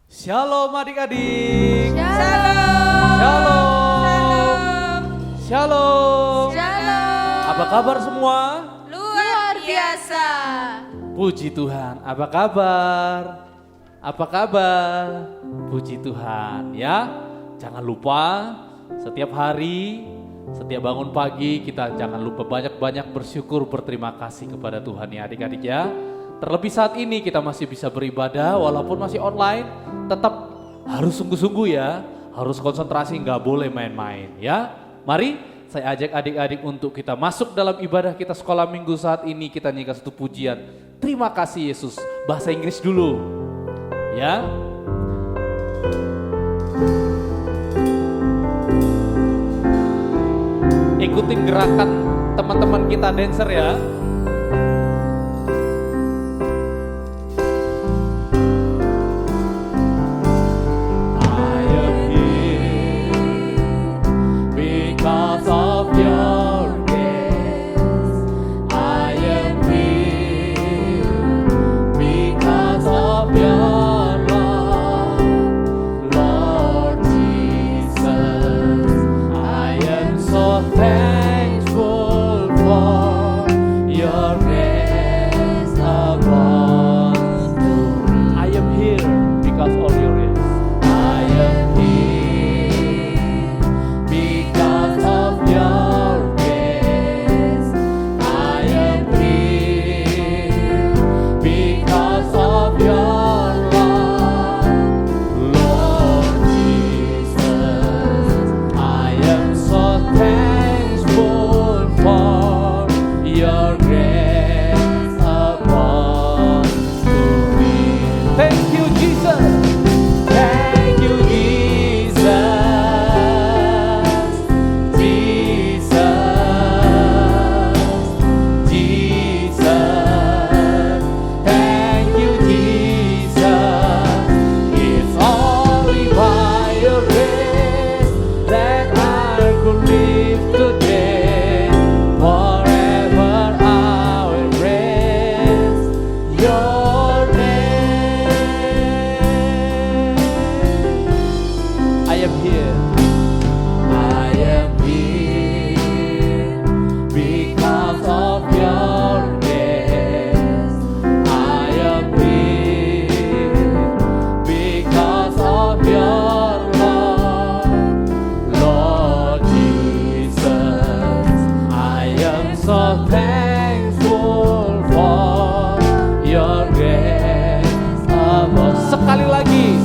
Shalom adik-adik. Shalom. Shalom. Shalom. Shalom. Apa kabar semua? Luar biasa. Puji Tuhan. Apa kabar? Apa kabar? Puji Tuhan ya. Jangan lupa setiap hari, setiap bangun pagi kita jangan lupa banyak-banyak bersyukur, berterima kasih kepada Tuhan ya adik-adik ya. Terlebih saat ini kita masih bisa beribadah walaupun masih online, tetap harus sungguh-sungguh ya, harus konsentrasi, nggak boleh main-main ya. Mari saya ajak adik-adik untuk kita masuk dalam ibadah kita sekolah minggu saat ini. Kita nyanyikan satu pujian, terima kasih Yesus, bahasa Inggris dulu ya. Ikutin gerakan teman-teman kita dancer ya. Sekali lagi,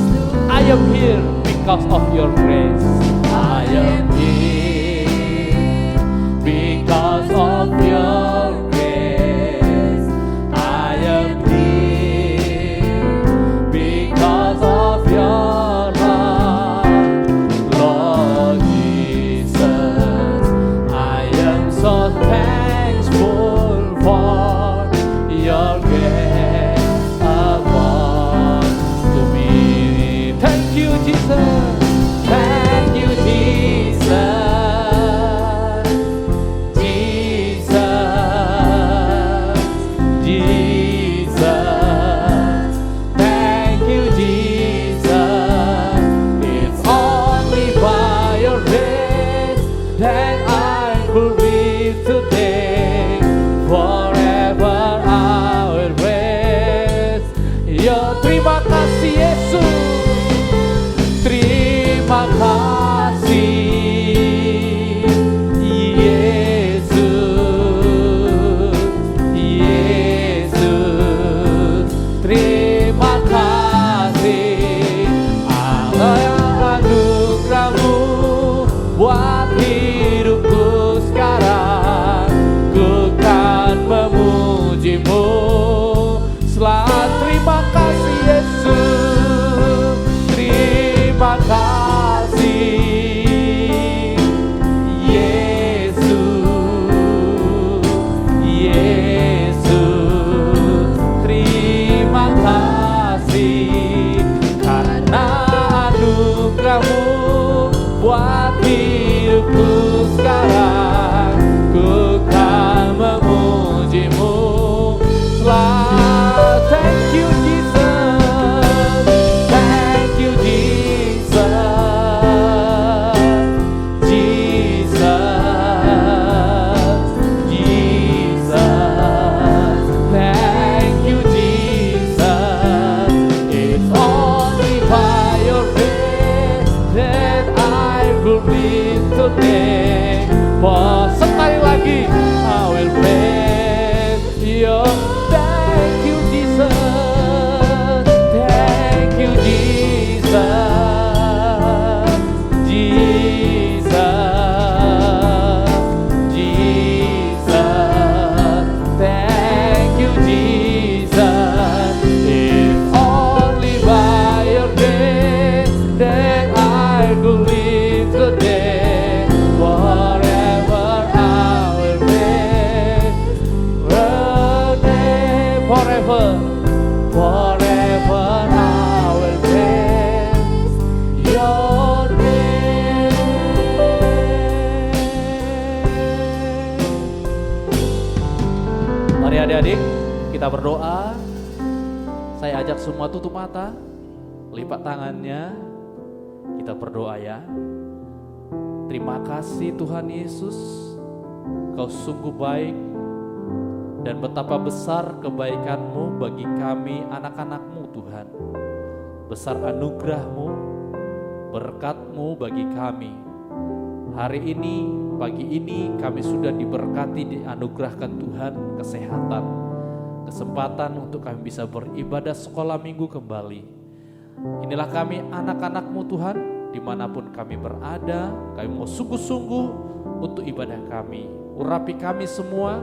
I am here because of your grace. I am here because of your grace. I am here because of your love, Lord Jesus. I am so thankful for your grace. Thank you, Jesus. Jesus, Jesus. Thank you, Jesus. It's only by your grace that I could live today. Forever I will praise. Ya, terima kasih Yesus. Terima kasih Yesus, Yesus. Terima kasih anugerah-Mu buat hidupku sekarang. Ku kan memuji-Mu selalu. Terima kasih Yesus. Terima kasih Yesus, Yesus. Terima kasih karena anugerah-Mu buat hidupku. today. For sekali lagi, I will praise your. Thank you Jesus, thank you Jesus, Jesus, Jesus. Thank you Jesus. It's only by your grace that I believe today. Forever I will praise your name. Forever, forever I will praise your name. Mari adik-adik, kita berdoa. Saya ajak semua tutup mata, lipat tangannya, kita berdoa ya. Terima kasih Tuhan Yesus, Kau sungguh baik dan betapa besar kebaikan-Mu bagi kami anak-anak-Mu Tuhan. Besar anugerah-Mu, berkat-Mu bagi kami. Hari ini, pagi ini kami sudah diberkati, dianugerahkan Tuhan kesehatan, kesempatan untuk kami bisa beribadah sekolah minggu kembali. Inilah kami anak-anak-Mu Tuhan, dimanapun kami berada, kami mau sungguh-sungguh untuk ibadah kami. Urapi kami semua,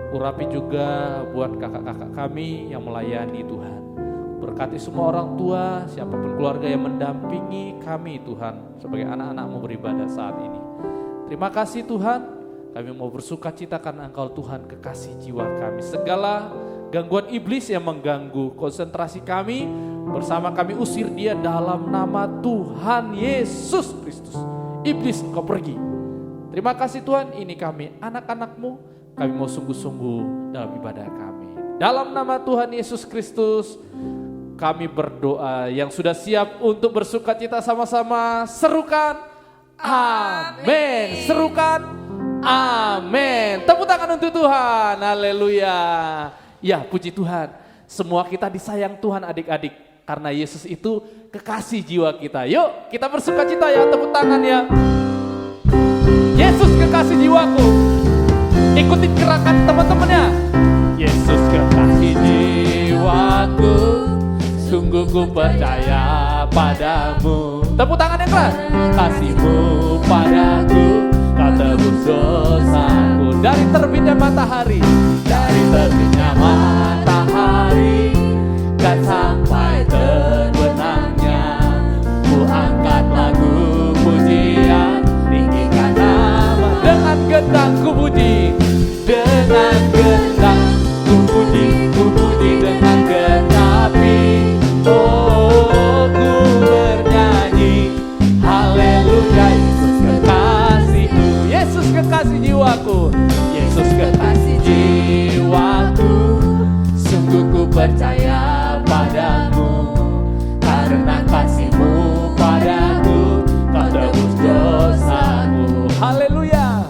urapi juga buat kakak-kakak kami yang melayani Tuhan. Berkati semua orang tua, siapapun keluarga yang mendampingi kami Tuhan, sebagai anak-anak-Mu beribadah saat ini. Terima kasih Tuhan, kami mau bersuka cita karena Engkau Tuhan kekasih jiwa kami. Segala gangguan iblis yang mengganggu konsentrasi kami, bersama kami usir dia dalam nama Tuhan Yesus Kristus. Iblis, Engkau pergi. Terima kasih Tuhan, ini kami anak-anak-Mu, kami mau sungguh-sungguh dalam ibadah kami. Dalam nama Tuhan Yesus Kristus, kami berdoa. Yang sudah siap untuk bersuka cita sama-sama, serukan amin. Serukan amin. Tepuk tangan untuk Tuhan, haleluya. Ya, puji Tuhan, semua kita disayang Tuhan adik-adik, karena Yesus itu kekasih jiwa kita. Yuk kita bersuka cita ya, tepuk tangan ya. Yesus kekasih jiwaku. Ikuti gerakan teman-temannya. Yesus kekasih jiwaku, sungguh ku percaya padamu. Tepuk tangan yang keras. Kasih-Mu padaku, Kau tebus dosaku. Dari terbitnya matahari, dari terbitnya matahari, dan sampai terbenamnya, ku angkat lagu pujian, tinggikan nama. Dengan gendang ku puji, dengan gendang ku puji dengan getapi. Oh, ku bernyanyi, haleluya. Yesus kekasihku, Yesus kekasih jiwaku, Yesus kekasih jiwaku, sungguh ku percaya padamu, karena kasih-Mu padaku, Kau tebus dosaku. Haleluya.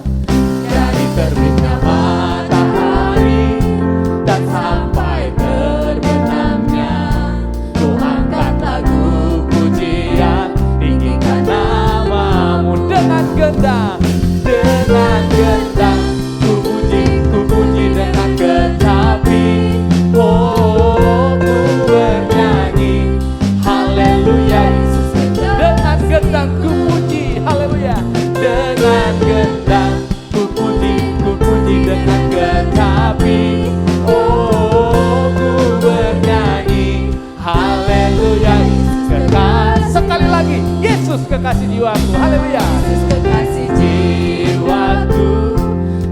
Dari terbitnya matahari dan sampai terbenamnya, ku angkat lagu pujian, tinggikan nama-Mu. Dengan gendang ku puji dengan getapi. Oh, ku bernyanyi, haleluya. Yesus dengan gendang ku puji, haleluya. Dengan gendang ku puji dengan getapi. Oh, ku bernyanyi, haleluya. Sekali lagi, Yesus kekasih jiwaku, haleluya. Yesus kekasih jiwaku,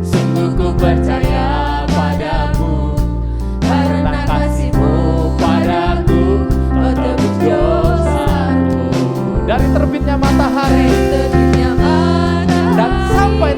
sungguh ku percaya padamu, karena kasih-Mu padaku, Kau tebus dosaku. Dari terbitnya matahari dan sampai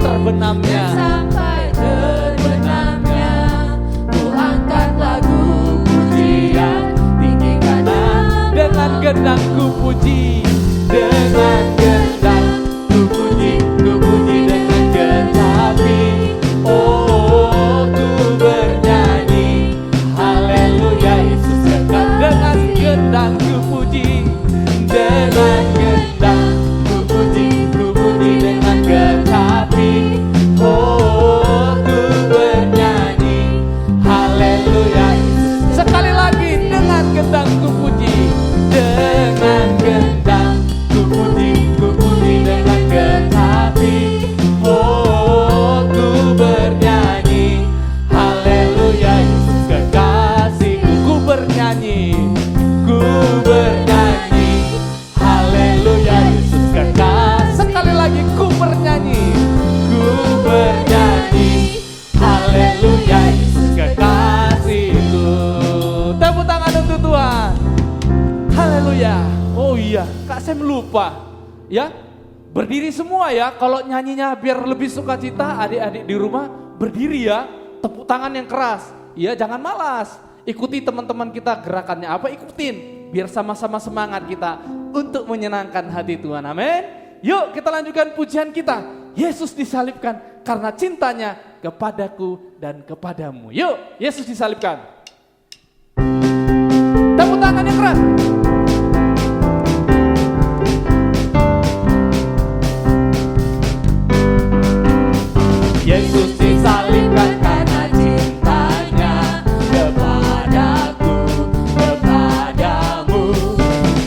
Haleluya. Oh iya, Kak Sam lupa. Ya, berdiri semua ya. Kalau nyanyinya biar lebih sukacita, adik-adik di rumah berdiri ya. Tepuk tangan yang keras. Ya, jangan malas. Ikuti teman-teman kita gerakannya apa, ikutin. Biar sama-sama semangat kita untuk menyenangkan hati Tuhan. Amin. Yuk kita lanjutkan pujian kita. Yesus disalibkan karena cintanya kepadaku dan kepadamu. Yuk, Yesus disalibkan. Tepuk tangan yang keras. Yesus disalibkan karena cintanya kepadaku, kepadamu.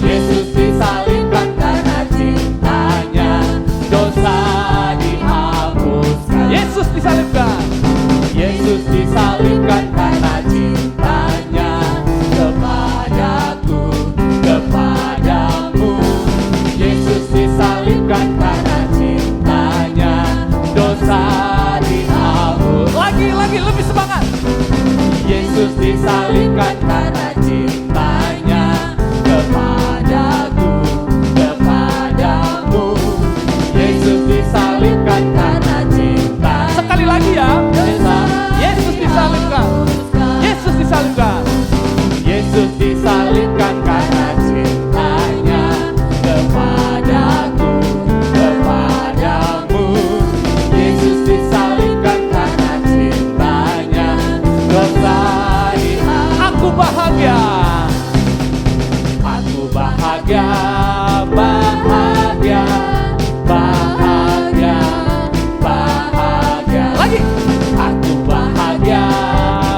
Yesus disalibkan karena cintanya dosa dihapuskan. Yesus disalibkan. Yesus disalibkan karena cintanya kepadaku, kepadamu. Yesus disalibkan karena cintanya dosa dihapus. Lagi lebih semangat. Yesus disalibkan karena cintanya kepadaku, kepadamu. Yesus disalibkan karena cinta. Sekali lagi ya. Yesus disalibkan. Yesus disalibkan. Yesus disalibkan karena cintanya kepadaku, kepadamu. Yesus disalibkan karena cintanya dosa dihapus. Aku bahagia. Aku bahagia, bahagia, bahagia, bahagia. Lagi. Aku bahagia,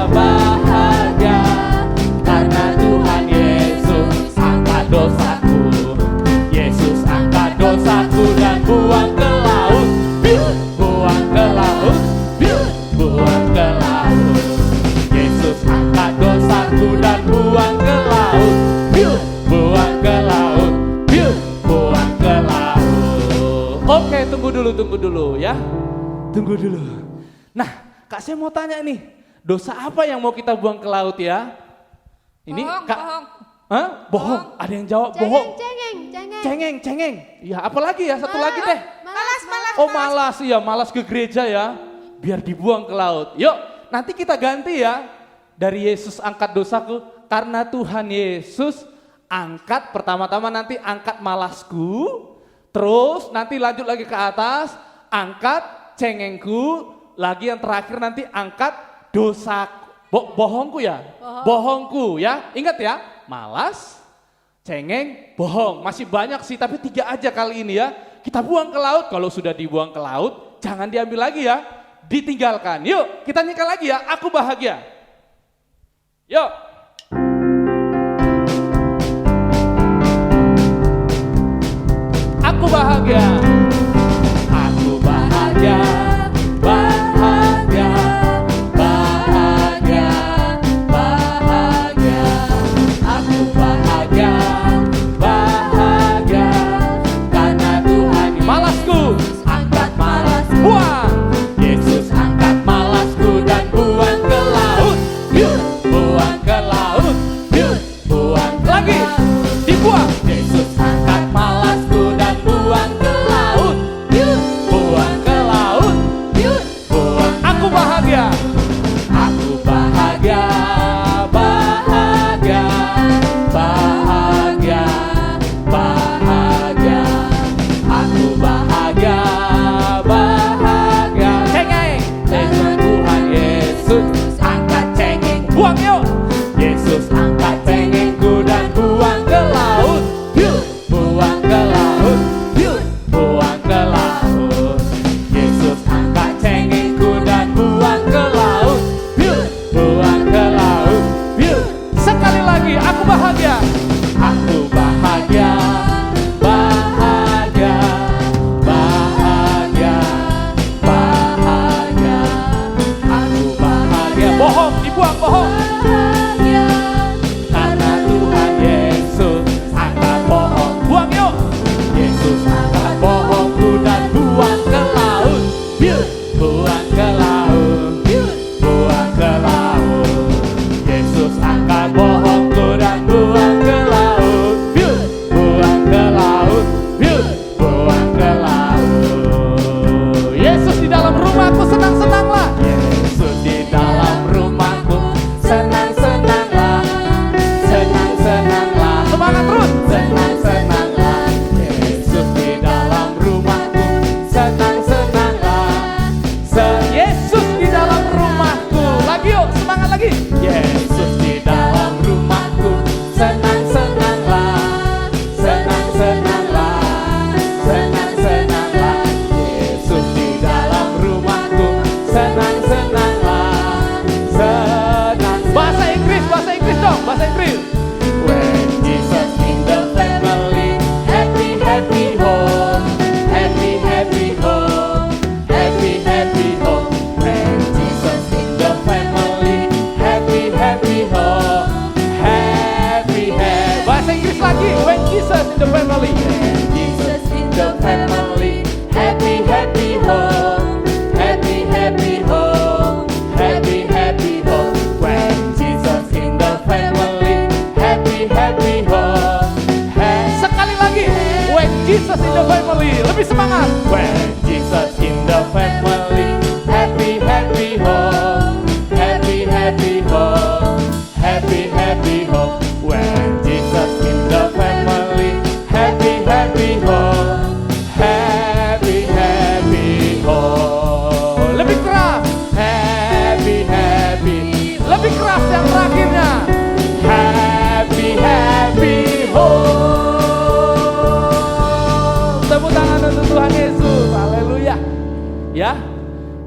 bahagia, karena Tuhan Yesus angkat dosaku. Yesus angkat dosaku dan buang ke laut. Buang ke laut, buang ke laut. Yesus angkat dosaku dan buang ke laut. Buang ke laut, buang ke laut. Oke, tunggu dulu ya. Tunggu dulu. Nah, Kak saya mau tanya nih, dosa apa yang mau kita buang ke laut ya? Ini Bohong, Kak, bohong. Hah? Bohong. Ada yang jawab bohong. Cengeng. Iya, apa lagi ya? Satu lagi deh. Malas. Oh malas, iya malas ke gereja ya. Biar dibuang ke laut. Yuk, nanti kita ganti ya. Dari Yesus angkat dosaku, karena Tuhan Yesus angkat, pertama-tama nanti angkat malasku. Terus nanti lanjut lagi ke atas, angkat cengengku. Lagi yang terakhir nanti angkat dosaku. Bohongku ya? Bohongku ya. Ingat ya, malas, cengeng, bohong. Masih banyak sih, tapi 3 aja kali ini ya. Kita buang ke laut, kalau sudah dibuang ke laut, jangan diambil lagi ya. Ditinggalkan. Yuk, kita nyanyikan lagi ya, aku bahagia. Yuk. Aku bahagia. Aku bahagia. Bahagia. Bahagia. Bahagia. Aku bahagia. Bahagia. Karena Tuhan malasku angkat malas. Buang. Yesus angkat malasku dan buang ke laut. Buang ke laut. Buang lagi. Dibuang. Yesus angkat malasku dan buang ke laut. Buang ke laut. Buang. Aku bahagia. Aku bahagia. Bahagia. Bahagia. Bahagia. Aku bahagia. Bahagia.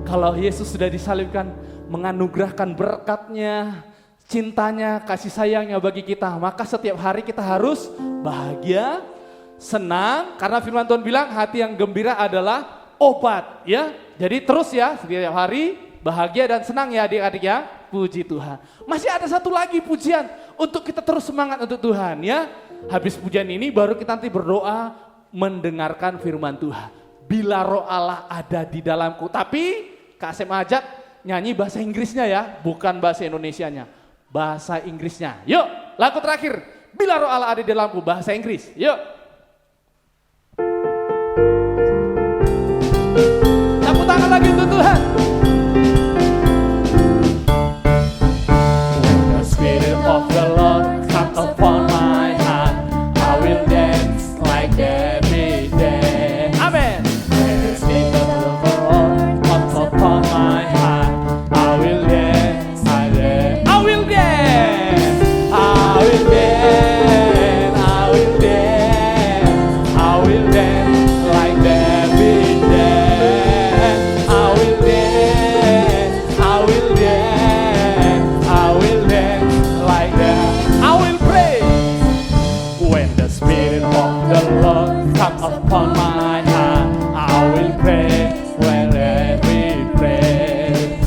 Kalau Yesus sudah disalibkan, menganugerahkan berkatnya, cintanya, kasih sayangnya bagi kita, maka setiap hari kita harus bahagia, senang, karena firman Tuhan bilang hati yang gembira adalah obat, ya. Jadi terus ya, setiap hari bahagia dan senang ya adik-adik ya. Puji Tuhan. Masih ada satu lagi pujian untuk kita terus semangat untuk Tuhan ya. Habis pujian ini baru kita nanti berdoa mendengarkan firman Tuhan. Bila roh Allah ada di dalamku. Tapi Kak Asep ajak nyanyi bahasa Inggrisnya ya, bukan bahasa Indonesianya. Bahasa Inggrisnya. Yuk, lagu terakhir. Bila roh Allah ada di dalamku, bahasa Inggris. Yuk. Tepuk tangan lagi untuk Tuhan. When the Spirit of the Lord come upon my heart, I will dance like every day. Amen. When the Spirit of the Lord comes upon my heart, I will dance, I will dance, I will dance, I will dance, I will dance like every day. I will dance, I will dance, I will dance like that. I will pray when the Spirit of the Lord comes upon my heart. I will pray when we pray.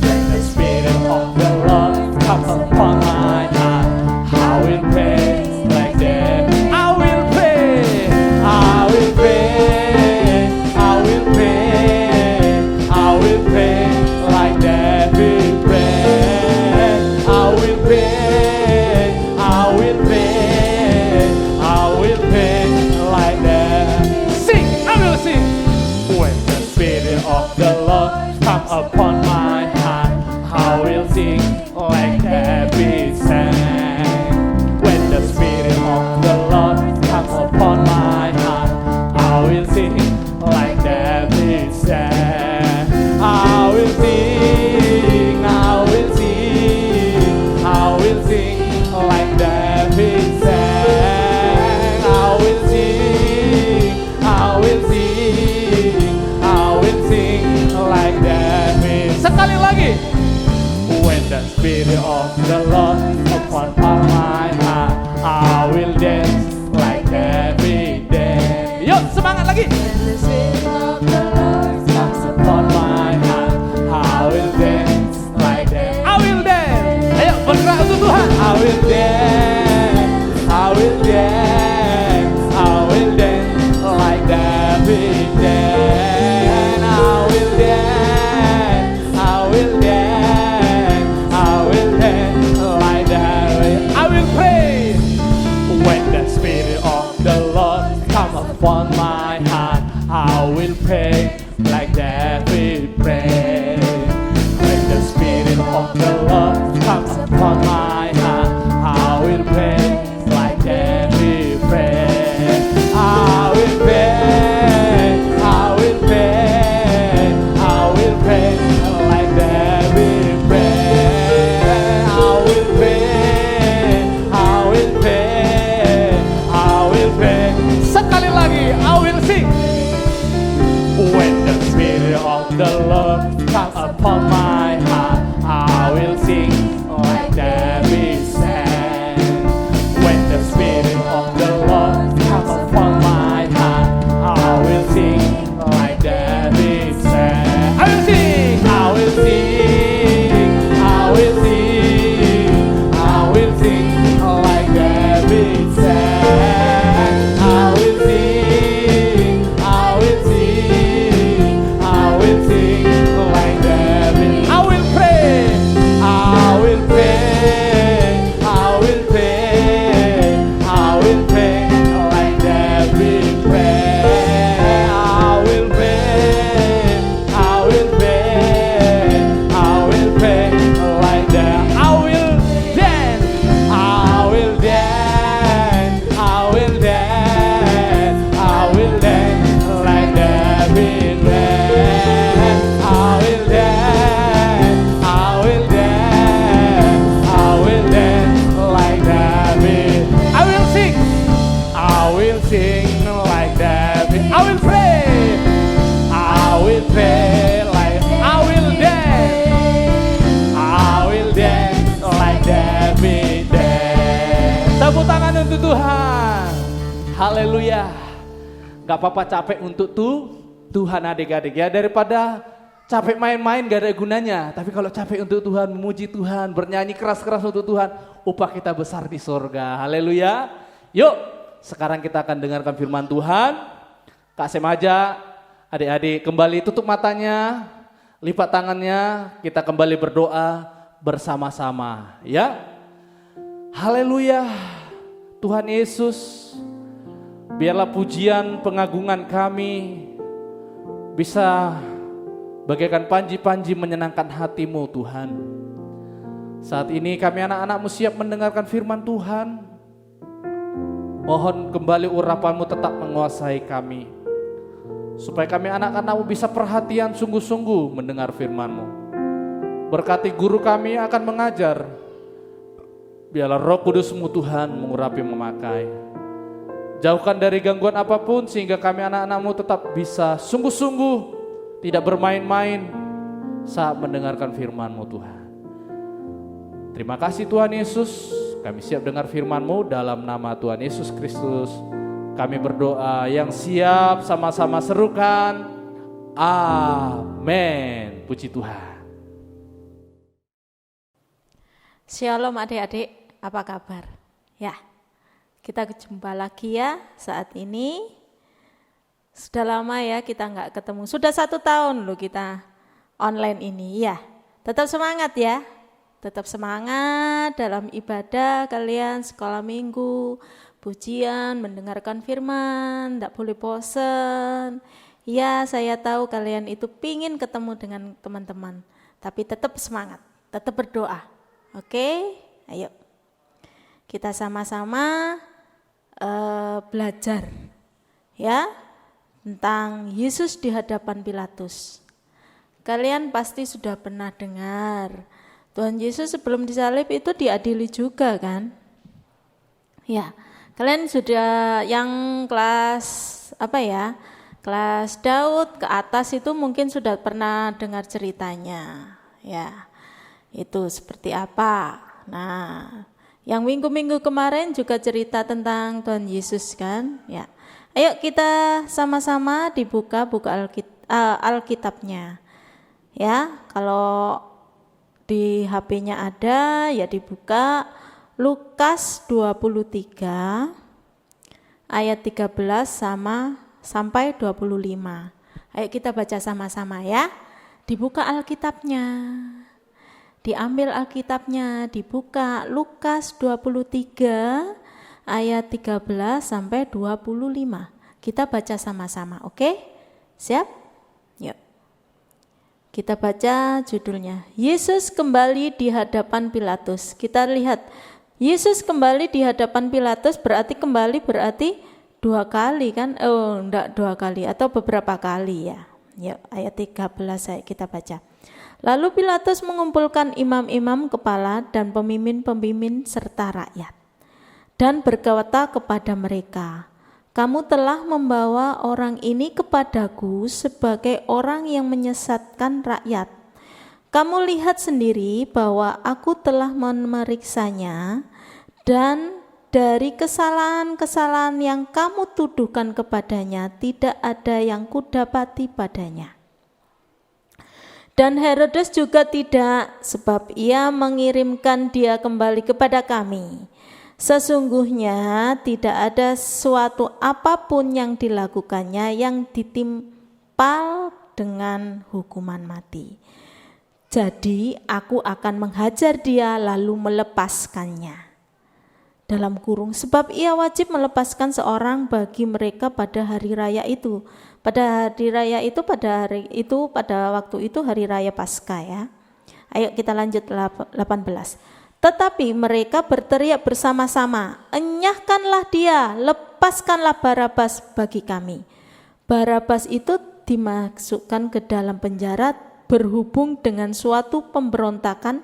When the Spirit of the Lord comes upon my heart, I will pray like that. I will pray, I will pray, I will pray, I will pray like that. We pray. I will pray, I will pray, I will pray like that. Sing, I will sing. When the Spirit of the Lord come upon my heart, I will sing like David sang. When the Spirit of the Lord comes upon my heart, I will sing like David sang. I will sing, I will sing, I will sing like David sang. I will sing, I will sing, I will sing like David. Sekali lagi. When the Spirit of the Lord upon my heart, I will dance like every day. Yuk semangat lagi. When the Spirit of the Lord comes Upon my heart, I will dance like that. I will dance. Ayo bergerak untuk Tuhan. I will dance, I will dance, I will dance like every day. I will dance, I will dance, I will dance like that. I will pray when the Spirit of the Lord come upon my heart. I will pray like David prayed. When the Spirit of the Lord comes upon my heart, I will pray like David prayed. I will pray, I will pray, I will pray like David prayed. I will pray, I will pray, I will pray. Sekali lagi, I will sing. When the Spirit of the Lord comes upon my heart, I will sing like David sang. When the Spirit of the Lord comes upon my heart, I will sing like David sang. I will sing, I will sing, I will sing, I will sing like David sang. I will sing, I will sing, I will sing like David. I will pray, I Haleluya. Gak apa-apa capek untuk Tuhan adik-adik ya. Daripada capek main-main gak ada gunanya. Tapi kalau capek untuk Tuhan, memuji Tuhan, bernyanyi keras-keras untuk Tuhan, upah kita besar di sorga. Haleluya. Yuk, sekarang kita akan dengarkan firman Tuhan. Kak Semaja, adik-adik kembali tutup matanya, lipat tangannya, kita kembali berdoa bersama-sama ya. Haleluya. Tuhan Yesus, biarlah pujian pengagungan kami bisa bagaikan panji-panji menyenangkan hati-Mu Tuhan. Saat ini kami anak-anak-Mu siap mendengarkan firman Tuhan. Mohon kembali urapan-Mu tetap menguasai kami, supaya kami anak-anak-Mu bisa perhatian sungguh-sungguh mendengar firman-Mu. Berkati guru kami akan mengajar. Biarlah Roh Kudus-Mu Tuhan mengurapi memakai. Jauhkan dari gangguan apapun sehingga kami anak-anak-Mu tetap bisa sungguh-sungguh tidak bermain-main saat mendengarkan firman-Mu Tuhan. Terima kasih Tuhan Yesus, kami siap dengar firman-Mu dalam nama Tuhan Yesus Kristus. Kami berdoa yang siap sama-sama serukan. Amin. Puji Tuhan. Shalom adik-adik, apa kabar? Ya, kita jumpa lagi ya saat ini. Sudah lama ya kita nggak ketemu, sudah 1 tahun loh kita online ini ya. Tetap semangat ya, tetap semangat dalam ibadah kalian, sekolah minggu, pujian, mendengarkan firman, tidak boleh bosan. Ya, saya tahu kalian itu pingin ketemu dengan teman-teman, tapi tetap semangat, tetap berdoa. Oke, ayo kita sama-sama belajar ya tentang Yesus di hadapan Pilatus. Kalian pasti sudah pernah dengar Tuhan Yesus sebelum disalib itu diadili juga kan? Ya, kalian sudah yang kelas apa ya? Kelas Daud ke atas itu mungkin sudah pernah dengar ceritanya. Ya, itu seperti apa? Nah, yang minggu-minggu kemarin juga cerita tentang Tuhan Yesus kan? Ya, ayo kita sama-sama dibuka Alkitabnya. Ya, kalau di HP-nya ada ya dibuka Lukas 23 ayat 13 sampai 25. Ayo kita baca sama-sama ya. Dibuka Alkitabnya. Diambil Alkitabnya, dibuka Lukas 23 ayat 13 sampai 25. Kita baca sama-sama, oke? Siap? Yuk. Kita baca judulnya, Yesus kembali di hadapan Pilatus. Kita lihat, Yesus kembali di hadapan Pilatus berarti 2 kali kan? Oh, enggak 2 kali atau beberapa kali ya. Yuk, ayat 13 kita baca. Lalu Pilatus mengumpulkan imam-imam kepala dan pemimpin-pemimpin serta rakyat dan berkata kepada mereka, "Kamu telah membawa orang ini kepadaku sebagai orang yang menyesatkan rakyat. Kamu lihat sendiri bahwa aku telah memeriksanya dan dari kesalahan-kesalahan yang kamu tuduhkan kepadanya tidak ada yang kudapati padanya. Dan Herodes juga tidak, sebab ia mengirimkan dia kembali kepada kami. Sesungguhnya tidak ada suatu apapun yang dilakukannya yang ditimpal dengan hukuman mati. Jadi aku akan menghajar dia lalu melepaskannya." Dalam kurung, sebab ia wajib melepaskan seorang bagi mereka pada hari raya itu. Pada waktu itu hari raya Paskah ya. Ayo kita lanjut 18. Tetapi mereka berteriak bersama-sama, "Enyahkanlah dia, lepaskanlah Barabas bagi kami." Barabas itu dimasukkan ke dalam penjara berhubung dengan suatu pemberontakan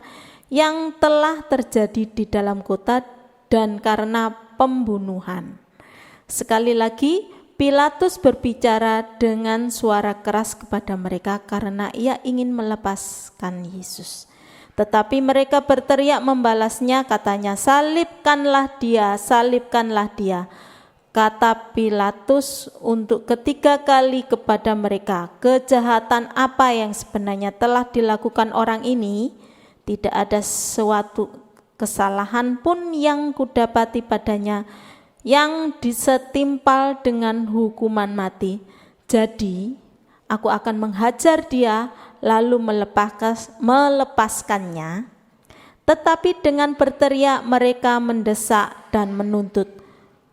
yang telah terjadi di dalam kota dan karena pembunuhan. Sekali lagi Pilatus berbicara dengan suara keras kepada mereka karena ia ingin melepaskan Yesus. Tetapi mereka berteriak membalasnya, katanya, salibkanlah dia. Kata Pilatus untuk ketiga kali kepada mereka, kejahatan apa yang sebenarnya telah dilakukan orang ini? Tidak ada suatu kesalahan pun yang kudapati padanya yang disetimpal dengan hukuman mati. Jadi aku akan menghajar dia lalu melepaskannya. Tetapi dengan berteriak mereka mendesak dan menuntut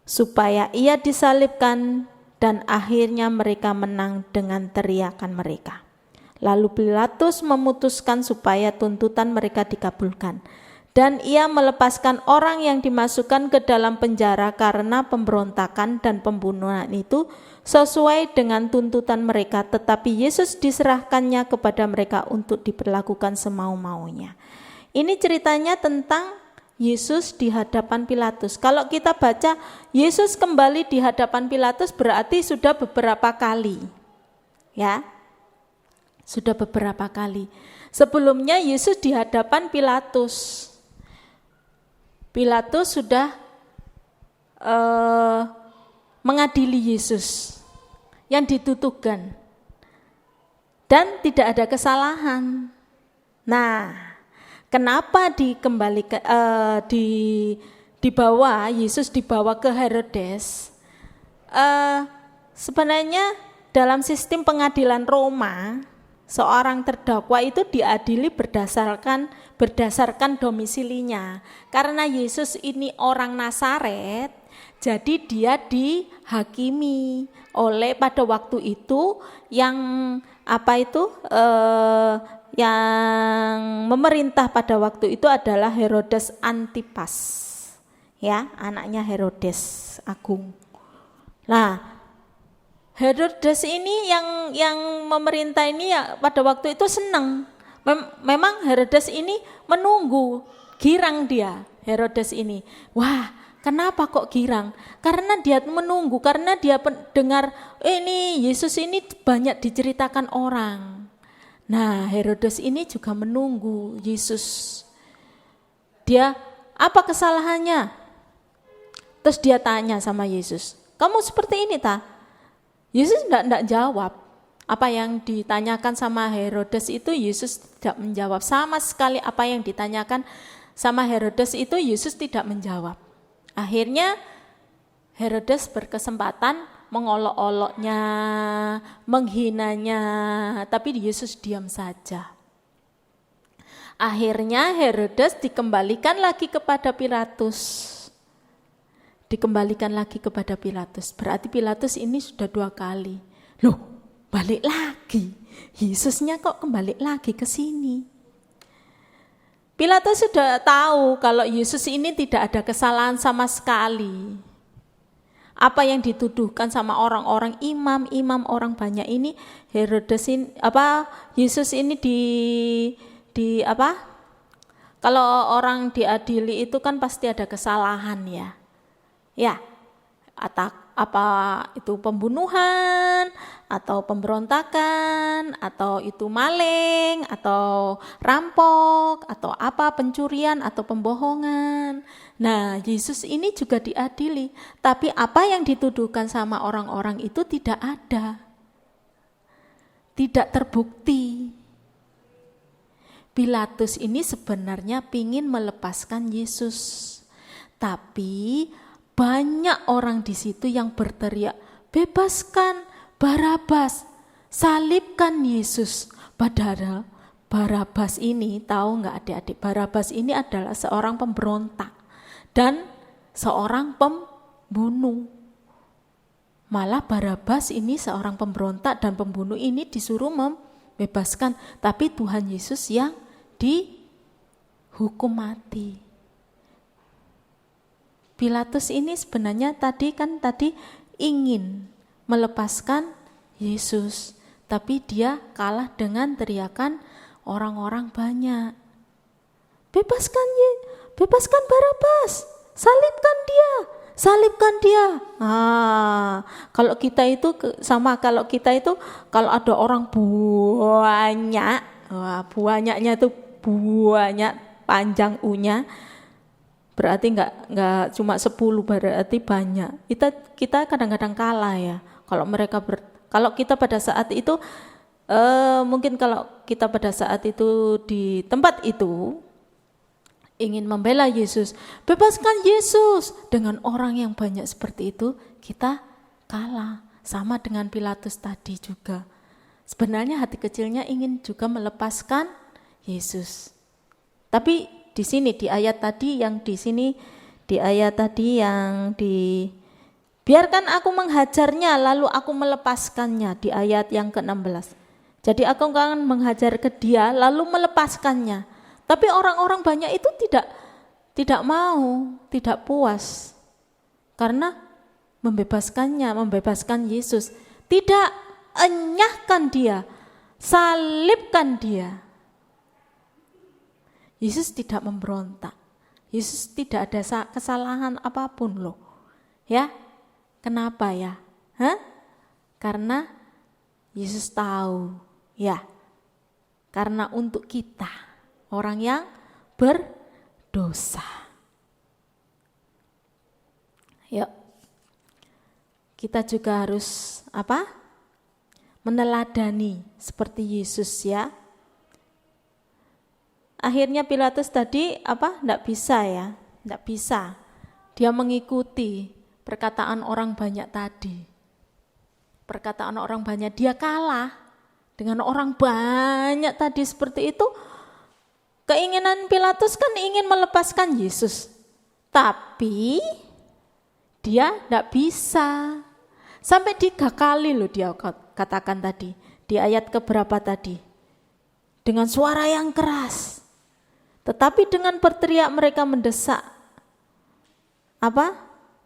supaya ia disalibkan, dan akhirnya mereka menang dengan teriakan mereka. Lalu Pilatus memutuskan supaya tuntutan mereka dikabulkan, dan ia melepaskan orang yang dimasukkan ke dalam penjara karena pemberontakan dan pembunuhan itu sesuai dengan tuntutan mereka, tetapi Yesus diserahkannya kepada mereka untuk diperlakukan semau-maunya. Ini ceritanya tentang Yesus di hadapan Pilatus. Kalau kita baca Yesus kembali di hadapan Pilatus berarti sudah beberapa kali. Ya. Sudah beberapa kali. Sebelumnya Yesus di hadapan Pilatus. Pilatus sudah mengadili Yesus yang dituduhkan. Dan tidak ada kesalahan. Nah, kenapa dibawa Yesus dibawa ke Herodes? Sebenarnya dalam sistem pengadilan Roma, seorang terdakwa itu diadili berdasarkan domisilinya. Karena Yesus ini orang Nazaret, jadi dia dihakimi oleh pada waktu itu yang yang memerintah pada waktu itu adalah Herodes Antipas, ya, anaknya Herodes Agung. Nah, Herodes ini yang memerintah ini ya pada waktu itu senang. Memang Herodes ini menunggu, girang dia Herodes ini. Wah, kenapa kok girang? Karena dia menunggu, karena dia dengar ini Yesus ini banyak diceritakan orang. Nah, Herodes ini juga menunggu Yesus. Dia, apa kesalahannya? Terus dia tanya sama Yesus, kamu seperti ini tak? Yesus enggak jawab. Apa yang ditanyakan sama Herodes itu Yesus tidak menjawab. Sama sekali apa yang ditanyakan sama Herodes itu Yesus tidak menjawab. Akhirnya Herodes berkesempatan mengolok-oloknya, menghinanya, tapi Yesus diam saja. Akhirnya Herodes dikembalikan lagi kepada Pilatus. Berarti Pilatus ini sudah 2 kali. Loh, balik lagi. Yesusnya kok kembali lagi ke sini. Pilatus sudah tahu kalau Yesus ini tidak ada kesalahan sama sekali. Apa yang dituduhkan sama orang-orang imam orang banyak ini, Yesus ini kalau orang diadili itu kan pasti ada kesalahan ya. Ya, apa itu pembunuhan, atau pemberontakan, atau itu maling, atau rampok, atau apa pencurian, atau pembohongan. Nah, Yesus ini juga diadili, tapi apa yang dituduhkan sama orang-orang itu tidak ada. Tidak terbukti. Pilatus ini sebenarnya ingin melepaskan Yesus. Tapi banyak orang di situ yang berteriak, bebaskan Barabas, salibkan Yesus. Padahal Barabas ini, tahu nggak adik-adik, Barabas ini adalah seorang pemberontak dan seorang pembunuh. Malah Barabas ini seorang pemberontak dan pembunuh ini disuruh membebaskan, tapi Tuhan Yesus yang dihukum mati. Pilatus ini sebenarnya tadi ingin melepaskan Yesus, tapi dia kalah dengan teriakan orang-orang banyak. Bebaskan Barabas, salibkan dia. Kalau kita itu kalau ada orang banyak, banyaknya itu banyak panjang U-nya, Berarti nggak cuma 10, berarti banyak. Kita kadang-kadang kalah ya. Kalau kita pada saat itu mungkin kalau kita pada saat itu di tempat itu ingin membela Yesus, bebaskan Yesus, dengan orang yang banyak seperti itu, kita kalah. Sama dengan Pilatus tadi juga. Sebenarnya hati kecilnya ingin juga melepaskan Yesus. Tapi di sini di ayat tadi yang biarkan aku menghajarnya lalu aku melepaskannya, di ayat yang ke-16. Jadi aku akan menghajar ke dia lalu melepaskannya. Tapi orang-orang banyak itu tidak mau, tidak puas. Karena membebaskan Yesus. Tidak, enyahkan dia, salibkan dia. Yesus tidak memberontak. Yesus tidak ada kesalahan apapun loh. Ya, kenapa ya? Karena Yesus tahu, ya. Karena untuk kita, orang yang berdosa. Yuk. Kita juga harus meneladani seperti Yesus ya. Akhirnya Pilatus tadi enggak bisa ya, enggak bisa. Dia mengikuti perkataan orang banyak tadi. Perkataan orang banyak, dia kalah dengan orang banyak tadi seperti itu. Keinginan Pilatus kan ingin melepaskan Yesus. Tapi dia enggak bisa. Sampai 3 kali loh dia katakan tadi. Di ayat keberapa tadi? Dengan suara yang keras. Tetapi dengan berteriak mereka mendesak.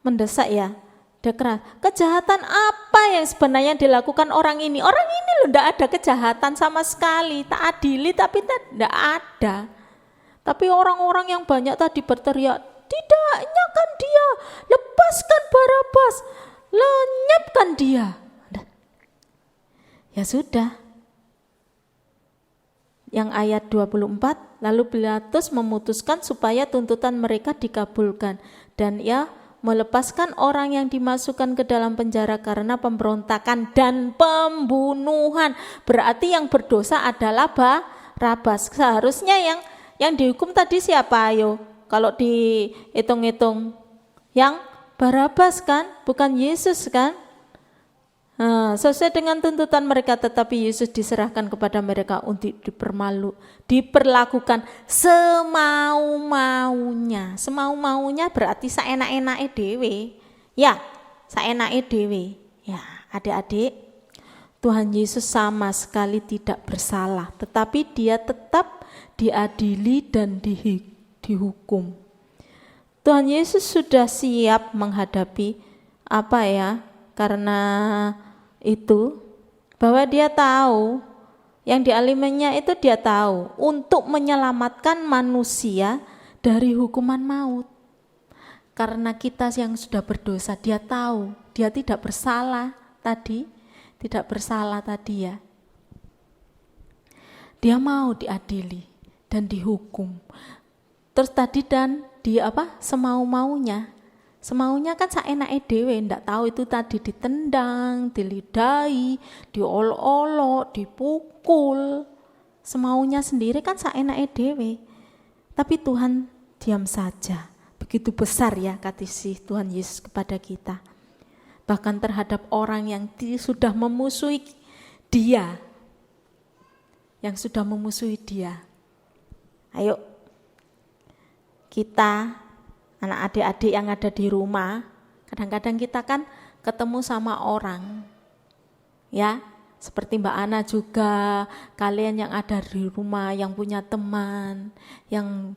Mendesak ya. Keras. Kejahatan apa yang sebenarnya dilakukan orang ini? Orang ini loh enggak ada kejahatan sama sekali. Tak adili tapi tidak ada. Tapi orang-orang yang banyak tadi berteriak, tidak, nyahkan dia, lepaskan Barabas, lenyapkan dia. Ya sudah. Yang ayat 24, lalu Pilatus memutuskan supaya tuntutan mereka dikabulkan dan ia melepaskan orang yang dimasukkan ke dalam penjara karena pemberontakan dan pembunuhan. Berarti yang berdosa adalah Barabas. Seharusnya yang dihukum tadi siapa ayo? Kalau dihitung-hitung yang Barabas kan, bukan Yesus kan? Sesuai dengan tuntutan mereka, tetapi Yesus diserahkan kepada mereka untuk diperlakukan semau-maunya. Semau-maunya berarti saenak-enake dhewe. Ya, saenake dhewe. Ya, adik-adik, Tuhan Yesus sama sekali tidak bersalah, tetapi dia tetap diadili dan dihukum. Tuhan Yesus sudah siap menghadapi karena itu bahwa dia tahu yang dialaminya itu, dia tahu untuk menyelamatkan manusia dari hukuman maut. Karena kita yang sudah berdosa, dia tahu dia tidak bersalah tadi ya. Dia mau diadili dan dihukum. Terus tadi dan semau-maunya. Semaunya kan saenake dhewe, ndak tahu itu tadi ditendang, dilidahi, diolok-olok, dipukul. Semaunya sendiri kan saenake dhewe. Tapi Tuhan diam saja. Begitu besar ya kasih Tuhan Yesus kepada kita. Bahkan terhadap orang yang sudah memusuhi dia. Yang sudah memusuhi dia. Ayo kita, anak adik-adik yang ada di rumah, kadang-kadang kita kan ketemu sama orang, ya, seperti Mbak Ana juga, kalian yang ada di rumah, yang punya teman, yang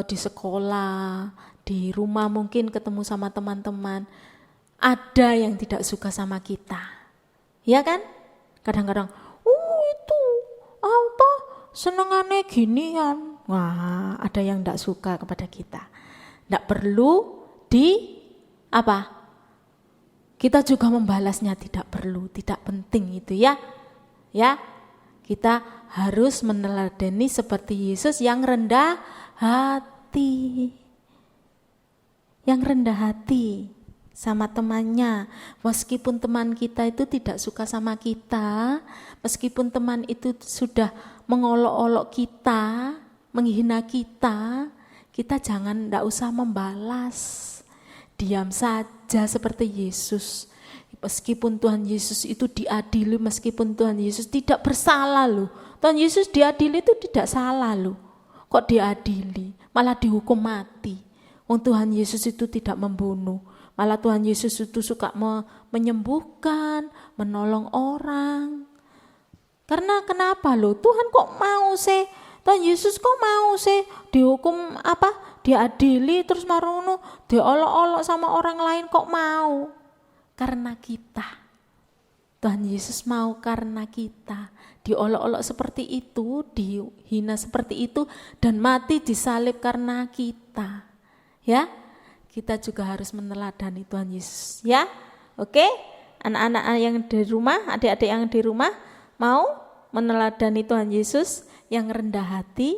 di sekolah, di rumah mungkin ketemu sama teman-teman, ada yang tidak suka sama kita, ya kan? Kadang-kadang, itu senengane ginian, wah, ada yang tidak suka kepada kita. Tidak perlu kita juga membalasnya, tidak perlu, tidak penting itu ya. Ya, kita harus meneladani seperti Yesus yang rendah hati. yang rendah hati sama temannya. Meskipun teman kita itu tidak suka sama kita, meskipun teman itu sudah mengolok-olok kita, menghina kita, kita enggak usah membalas. Diam saja seperti Yesus. Meskipun Tuhan Yesus itu diadili, meskipun Tuhan Yesus tidak bersalah loh. Tuhan Yesus diadili itu tidak salah loh. Kok diadili? Malah dihukum mati. Tuhan Yesus itu tidak membunuh. Malah Tuhan Yesus itu suka menyembuhkan, menolong orang. Karena kenapa loh? Tuhan kok mau sih? Tuhan Yesus kok mau sih dihukum diadili terus marono, diolok-olok sama orang lain kok mau? Karena kita. Tuhan Yesus mau karena kita. Diolok-olok seperti itu, dihina seperti itu, dan mati disalib karena kita. Ya, kita juga harus meneladani Tuhan Yesus. Ya, oke? Anak-anak yang di rumah, adik-adik yang di rumah, mau meneladani Tuhan Yesus yang rendah hati,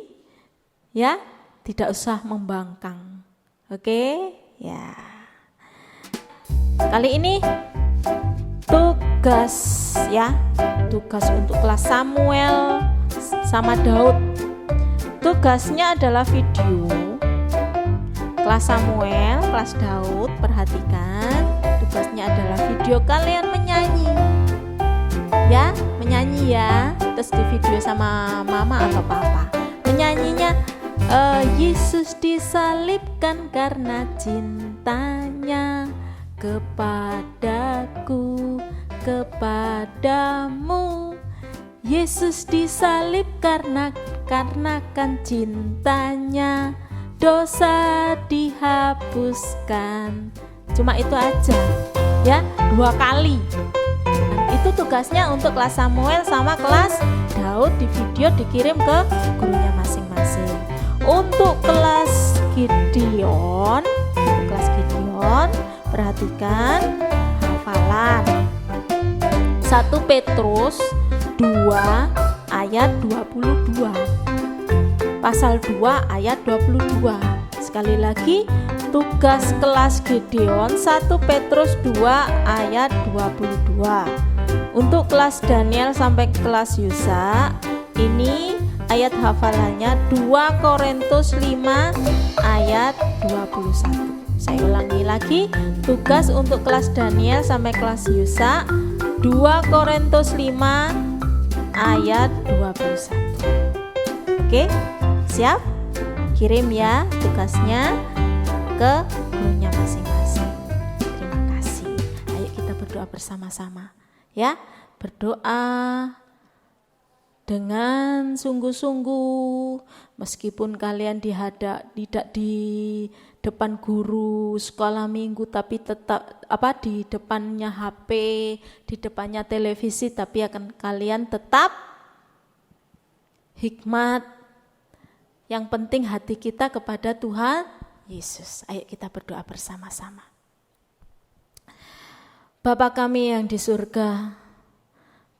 ya, tidak usah membangkang. Oke? Ya. Kali ini tugas untuk kelas Samuel sama Daud. Tugasnya adalah video. Kelas Samuel, kelas Daud, perhatikan. Tugasnya adalah video kalian menyanyi. Ya, menyanyi ya. Terus di video sama mama atau papa. Menyanyinya Yesus disalibkan karena cintanya kepadaku, kepadamu. Yesus disalib karena kan cintanya dosa dihapuskan. Cuma itu aja ya, 2 kali. Dan itu tugasnya untuk kelas Samuel sama kelas Daud, di video dikirim ke gurunya masing-masing. Untuk kelas Gideon, perhatikan hafalan 1 Petrus 2 ayat 22. Pasal 2 ayat 22. Sekali lagi, tugas kelas Gideon 1 Petrus 2 ayat 22. Untuk kelas Daniel sampai kelas Yusa, ini ayat hafalannya 2 Korintus 5 ayat 21. Saya ulangi lagi, tugas untuk kelas Daniel sampai kelas Yusa 2 Korintus 5 ayat 21. Oke, siap? Kirim ya tugasnya ke gurunya masing-masing. Terima kasih. Ayo kita berdoa bersama-sama ya. Berdoa dengan sungguh-sungguh, meskipun kalian tidak di depan guru sekolah minggu, tapi tetap di depannya HP, di depannya televisi, tapi akan kalian tetap hikmat. Yang penting hati kita kepada Tuhan Yesus. Ayo kita berdoa bersama-sama. Bapa kami yang di surga,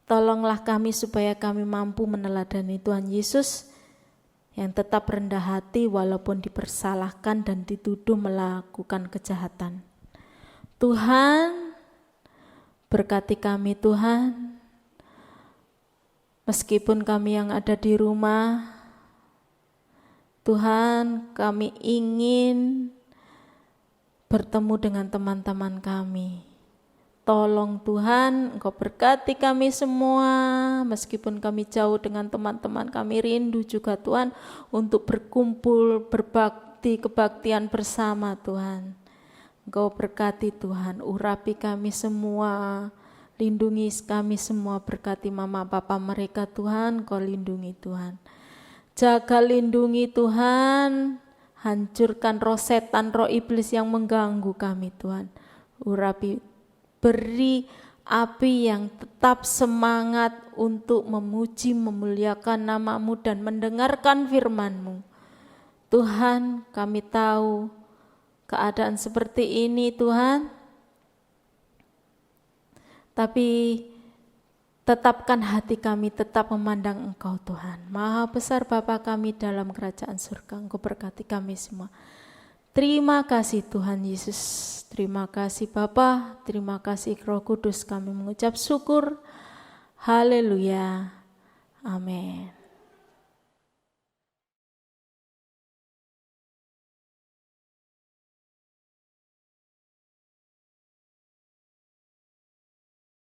tolonglah kami supaya kami mampu meneladani Tuhan Yesus yang tetap rendah hati walaupun dipersalahkan dan dituduh melakukan kejahatan. Tuhan, berkati kami Tuhan, meskipun kami yang ada di rumah, Tuhan, kami ingin bertemu dengan teman-teman kami. Tolong Tuhan, Engkau berkati kami semua, meskipun kami jauh dengan teman-teman, kami rindu juga Tuhan untuk berkumpul, berbakti, kebaktian bersama Tuhan. Engkau berkati Tuhan, urapi kami semua, lindungi kami semua, berkati mama papa mereka Tuhan, Engkau lindungi Tuhan. Jaga lindungi Tuhan, hancurkan roh setan, roh iblis yang mengganggu kami Tuhan. Urapi, beri api yang tetap semangat untuk memuji, memuliakan nama-Mu dan mendengarkan firman-Mu. Tuhan, kami tahu keadaan seperti ini Tuhan, tapi tetapkan hati kami tetap memandang Engkau Tuhan. Maha besar Bapa kami dalam kerajaan surga, Engkau berkati kami semua. Terima kasih Tuhan Yesus, terima kasih Bapa, terima kasih Roh Kudus, kami mengucap syukur. Haleluya. Amin.